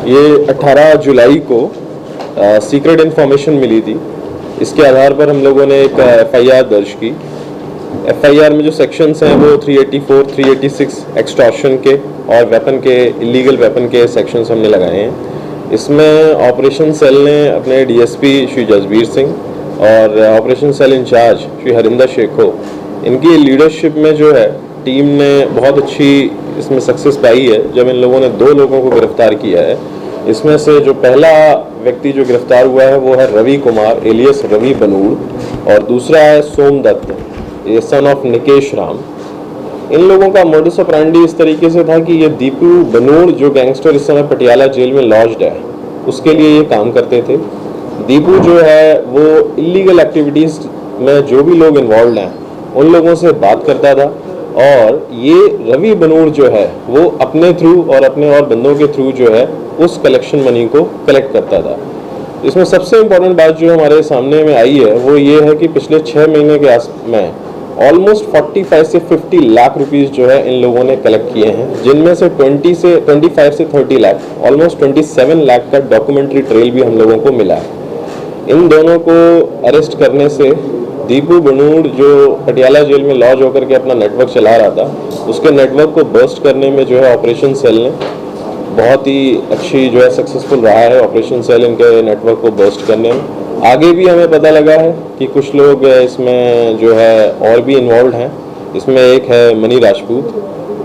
ये 18 जुलाई को secret information मिली थी। इसके आधार पर हम लोगों ने एक एफआईआर दर्ज की। एफआईआर में जो सेक्शंस हैं वो 384, 386 एक्सटॉर्शन के और वेपन के, इलीगल वेपन के सेक्शंस हमने लगाए हैं। इसमें ऑपरेशन सेल ने अपने डीएसपी श्री जसबीर सिंह और operation cell incharge Shri Harinder Sheikh हो, इनकी लीडरशिप में जो है टीम ने बहुत अच्छी इसमें सक्सेस पाई है जब इन लोगों ने 2 लोगों को गिरफ्तार किया है। इसमें से जो पहला व्यक्ति जो गिरफ्तार हुआ है वो है रवि कुमार एलियस रवि बनूड़ और दूसरा है सोमदत्त, ये सन ऑफ निकेश राम। इन लोगों का मोडस ऑपरेंडी इस तरीके से था कि ये दीपू बनूड़ जो गैंगस्टर इस समय पटियाला जेल में लॉज्ड है, उसके लिए ये काम करते थे। दीपू जो है वो इलीगल एक्टिविटीज़ में जो भी लोग इन्वॉल्व हैं उन लोगों से बात करता था और ये रवि बनूड़ जो है वो अपने थ्रू और अपने और बंदों के थ्रू जो है उस कलेक्शन मनी को कलेक्ट करता था। इसमें सबसे इम्पोर्टेंट बात जो हमारे सामने में आई है वो ये है कि पिछले 6 महीने के में ऑलमोस्ट 45 से 50 लाख रुपीस जो है इन लोगों ने कलेक्ट किए हैं, जिनमें से 25 से 30 लाख, ऑलमोस्ट 27 लाख का डॉक्यूमेंट्री ट्रेल भी हम लोगों को मिला है। इन दोनों को अरेस्ट करने से दीपू बनूड़ जो पटियाला जेल में लॉज होकर के अपना नेटवर्क चला रहा था, उसके नेटवर्क को बर्स्ट करने में जो है ऑपरेशन सेल ने बहुत ही अच्छी जो है सक्सेसफुल रहा है। ऑपरेशन सेल इनके नेटवर्क को बर्स्ट करने में आगे भी हमें पता लगा है कि कुछ लोग इसमें जो है और भी इन्वॉल्व हैं। इसमें एक है मनी राजपूत,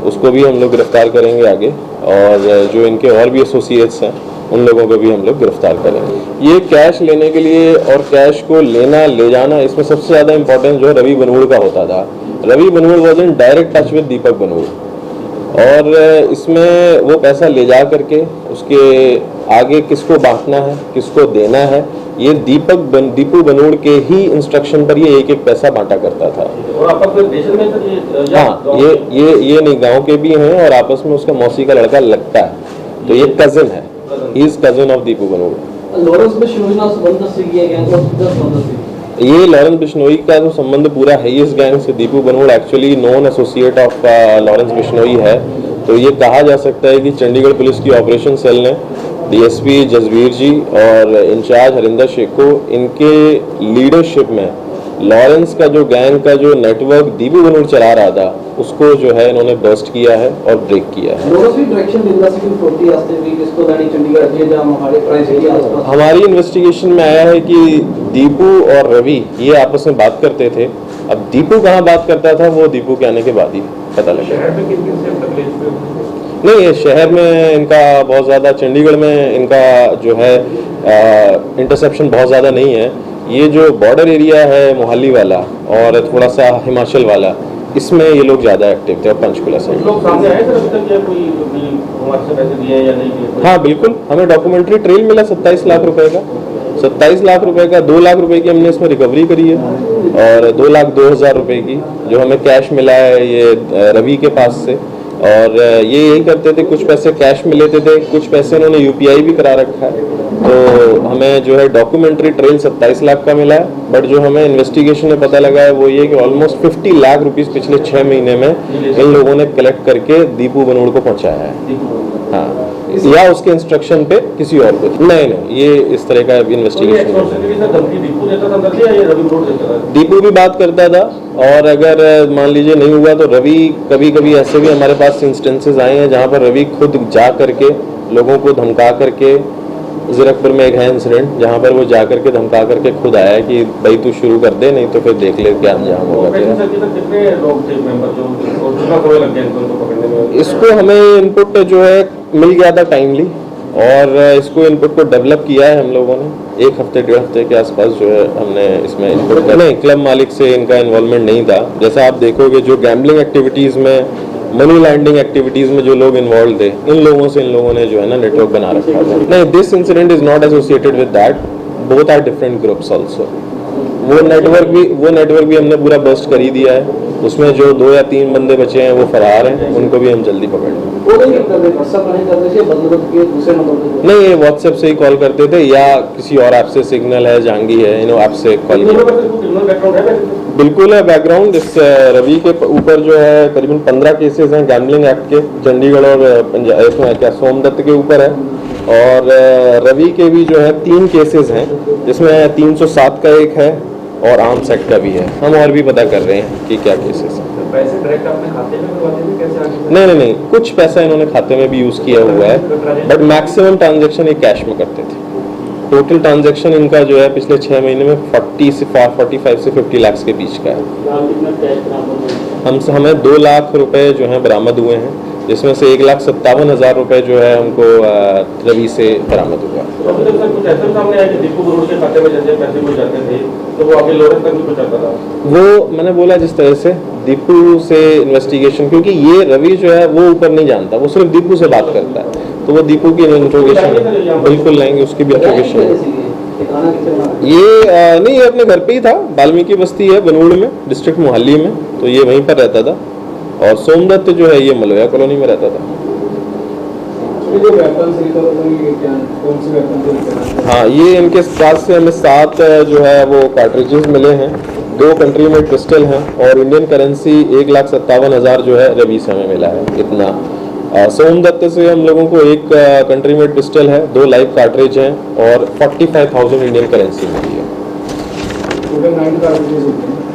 उसको भी हम लोग गिरफ्तार करेंगे आगे, और जो इनके और भी एसोसिएट्स हैं उन लोगों को भी हम लोग गिरफ्तार करेंगे। ये कैश लेने के लिए और कैश को लेना ले जाना, इसमें सबसे ज़्यादा इंपॉर्टेंस जो है रवि बनूड़ का होता था। Ravi Banur was in direct touch with Deepak Banur और इसमें वो पैसा ले जा करके उसके आगे किसको बांटना है, किसको देना है, ये दीपू बनूड़ के ही इंस्ट्रक्शन पर ये एक पैसा बांटा करता था। और आपस में देश में हाँ, ये नहीं, गांव के भी हैं और आपस में उसका मौसी का लड़का लगता है, तो ये कजिन है, he is cousin of Deepu Banur. Lawrence Bishnoi का संबंध से ये गैंग का संबंध से ये लॉरेंस बिश्नोई का जो संबंध पूरा है इस गैंग से। Deepu Banur actually non associate of Lawrence Bishnoi है, तो ये कहा जा सकता है कि चंडीगढ़ पुलिस की ऑपरेशन सेल ने डीएसपी जसबीर जी और इंचार्ज हरिंदर शेख को, इनके लीडरशिप में लॉरेंस का जो गैंग का जो नेटवर्क दीपू बनूड़ चला रहा था उसको जो है इन्होंने बस्ट किया है और ब्रेक किया है। हमारी इन्वेस्टिगेशन में आया है कि दीपू और रवि ये आपस में बात करते थे। अब दीपू कहाँ बात करता था वो दीपू के आने के बाद ही पता लगा। नहीं, ये शहर में इनका बहुत ज़्यादा, चंडीगढ़ में इनका जो है इंटरसेप्शन बहुत ज़्यादा नहीं है। ये जो बॉर्डर एरिया है मोहाली वाला और थोड़ा सा हिमाचल वाला, इसमें ये लोग ज़्यादा एक्टिव थे और पंचकुला से। लोग सामने आए थे अभी तक या कोई हमारे से पैसे दिए या नहीं? हाँ बिल्कुल, हमें डॉक्यूमेंट्री ट्रेल मिला 27 लाख रुपए का। 27 लाख रुपए का 2 लाख रुपए की हमने इसमें रिकवरी करी है और 2,02,000 रुपए की जो हमें कैश मिला है ये रवि के पास से। और ये यही करते थे, कुछ पैसे कैश में लेते थे, कुछ पैसे इन्होंने यूपीआई भी करा रखा है। तो हमें जो है डॉक्यूमेंट्री ट्रेल 27 लाख का मिला है, बट जो हमें इन्वेस्टिगेशन में पता लगा है वो ये कि ऑलमोस्ट 50 लाख रुपीस पिछले 6 महीने में इन लोगों ने कलेक्ट करके दीपू बनूड़ को पहुंचाया है। हाँ, या उसके इंस्ट्रक्शन पे किसी और को। नहीं, ये इस तरह का इन्वेस्टिगेशन। दीपू भी बात करता था और अगर मान लीजिए नहीं हुआ तो रवि, कभी कभी ऐसे भी हमारे पास इंस्टेंसेस आए हैं जहाँ पर रवि खुद जा करके लोगों को धमका करके, जीरकपुर में एक है इंसिडेंट जहाँ पर वो जा करके धमका करके खुद आया है कि भाई तू शुरू कर दे, नहीं तो फिर देख ले क्या अंजाम होगा। इसको हमें इनपुट जो है मिल गया था टाइमली और इसको इनपुट को डेवलप किया है हम लोगों ने 1 हफ्ते 1.5 हफ्ते के आसपास जो है हमने इसमें इनपुट किया। नहीं, क्लब मालिक से इनका इन्वॉल्वमेंट नहीं था। जैसा आप देखोगे जो गैम्बलिंग एक्टिविटीज़ में, मनी लैंडिंग एक्टिविटीज में जो लोग इन्वॉल्व थे, इन लोगों ने जो है ना नेटवर्क बना रखा था। नहीं, this incident is not associated with that, both are different groups also. वो नेटवर्क भी हमने पूरा बस्ट कर ही दिया है। उसमें जो 2 या 3 बंदे बचे हैं वो फरार हैं, उनको भी हम जल्दी पकड़ लेंगे। नहीं, ये व्हाट्सएप से ही कॉल करते थे या किसी और ऐप से, सिग्नल है, जांगी है, इन ऐप से कॉल बिल्कुल है बैकग्राउंड। इस रवि के ऊपर जो है करीबन 15 केसेस हैं गैम्बलिंग एक्ट के, चंडीगढ़ और पंजाब, इसमें क्या सोमदत्त के ऊपर है और रवि के भी जो है 3 केसेस हैं, जिसमें 307 का एक है और आर्म्स एक्ट का भी है। हम और भी पता कर रहे हैं कि क्या केसेस हैं। तो पैसे डायरेक्ट अपने खाते में करवाते थे, कैसे आगे? नहीं, कुछ पैसा इन्होंने खाते में भी यूज़ किया हुआ है, बट मैक्सिमम ट्रांजेक्शन ये कैश में करते थे। टोटल ट्रांजेक्शन इनका जो है पिछले 6 महीने में 45 से 50 लाख के बीच का है। हमें 2 लाख रुपए जो हैं बरामद हुए हैं, जिसमें से 1,57,000 रुपए जो है हमको रवि से बरामद हुआ। तो अभी तक सर कुछ ऐसा सामने आया कि दीपू करोड़ के खाते में जैसे पैसे कुछ जाते थे तो वो आगे लोरेंस तक भी कुछ आता था? वो मैंने बोला जिस तरह से दीपू से इन्वेस्टिगेशन, क्योंकि ये रवि जो है वो ऊपर नहीं जानता, वो सिर्फ दीपू से बात करता है, तो वो दीपू की इंट्रोगेशन बिल्कुल लेंगे, उसकी भी इंट्रोगेशन है। ये नहीं, ये अपने घर पे ही था, वाल्मीकि बस्ती है बनूड़ में, डिस्ट्रिक्ट मोहाली में, तो ये वहीं पर रहता था। और सोमदत्त जो है ये मलोया कॉलोनी में रहता था। हाँ, ये इनके पास से हमें 7 जो है वो कार्ट्रिजेस मिले हैं, 2 कंट्री मेड पिस्टल हैं और इंडियन करेंसी 1,57,000 जो है रवि से हमें मिला है इतना। सोमदत्त से हम लोगों को 1 कंट्री मेड पिस्टल है, 2 लाइव कार्ट्रिज हैं और 45,000 इंडियन करेंसी मिली है।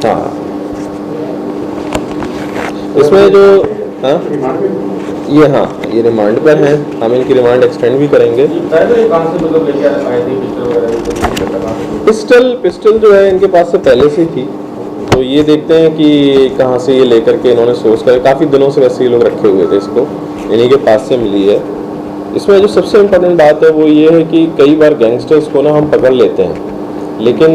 हाँ, इसमें जो ये रिमांड पर हैं, हम इनकी रिमांड एक्सटेंड भी करेंगे। पिस्टल जो है इनके पास से पहले से थी, तो ये देखते हैं कि कहाँ से ये लेकर के इन्होंने सोर्स कर, काफ़ी दिनों से वैसे ये लोग रखे हुए थे, इसको इन्हीं के पास से मिली है। इसमें जो सबसे इम्पोर्टेंट बात है वो ये है कि कई बार गैंगस्टर्स को ना हम पकड़ लेते हैं, लेकिन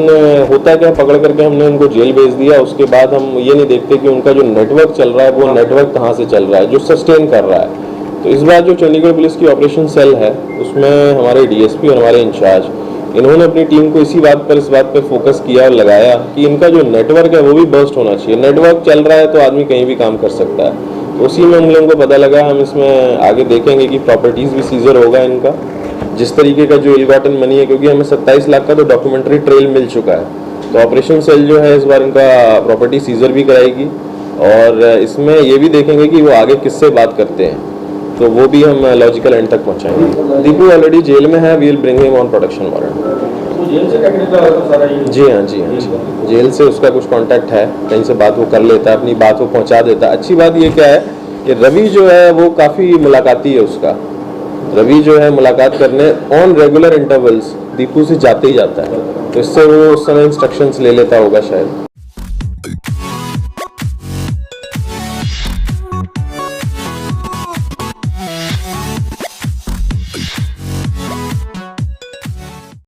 होता क्या, पकड़ करके हमने उनको जेल भेज दिया, उसके बाद हम ये नहीं देखते कि उनका जो नेटवर्क चल रहा है वो नेटवर्क कहाँ से चल रहा है, जो सस्टेन कर रहा है। तो इस बार जो चंडीगढ़ पुलिस की ऑपरेशन सेल है उसमें हमारे डीएसपी और हमारे इंचार्ज, इन्होंने अपनी टीम को इस बात पर फोकस किया और लगाया कि इनका जो नेटवर्क है वो भी बर्स्ट होना चाहिए। नेटवर्क चल रहा है तो आदमी कहीं भी काम कर सकता है, तो उसी में हम लोगों को पता लगा। हम इसमें आगे देखेंगे कि प्रॉपर्टीज़ भी सीजर होगा इनका, जिस तरीके का जो इल-गॉटन मनी है, क्योंकि हमें 27 लाख का तो डॉक्यूमेंट्री ट्रेल मिल चुका है, तो ऑपरेशन सेल जो है इस बार इनका प्रॉपर्टी सीजर भी कराएगी और इसमें ये भी देखेंगे कि वो आगे किससे बात करते हैं, तो वो भी हम लॉजिकल एंड तक पहुंचाएंगे। दीपू ऑलरेडी जेल में है, we will bring him on protection warrant. Jail से क्या निकला सारा ये? जी हाँ, जेल से उसका कुछ कांटेक्ट है, कहीं से बात वो कर लेता है, अपनी बात वो पहुंचा देता है। अच्छी बात ये क्या है कि रवि जो है वो काफ़ी मुलाकाती है, उसका रवि जो है मुलाकात करने ऑन रेगुलर इंटरवल्स दीपू से जाते ही जाता है, तो इससे वो उस समय इंस्ट्रक्शंस ले लेता होगा शायद।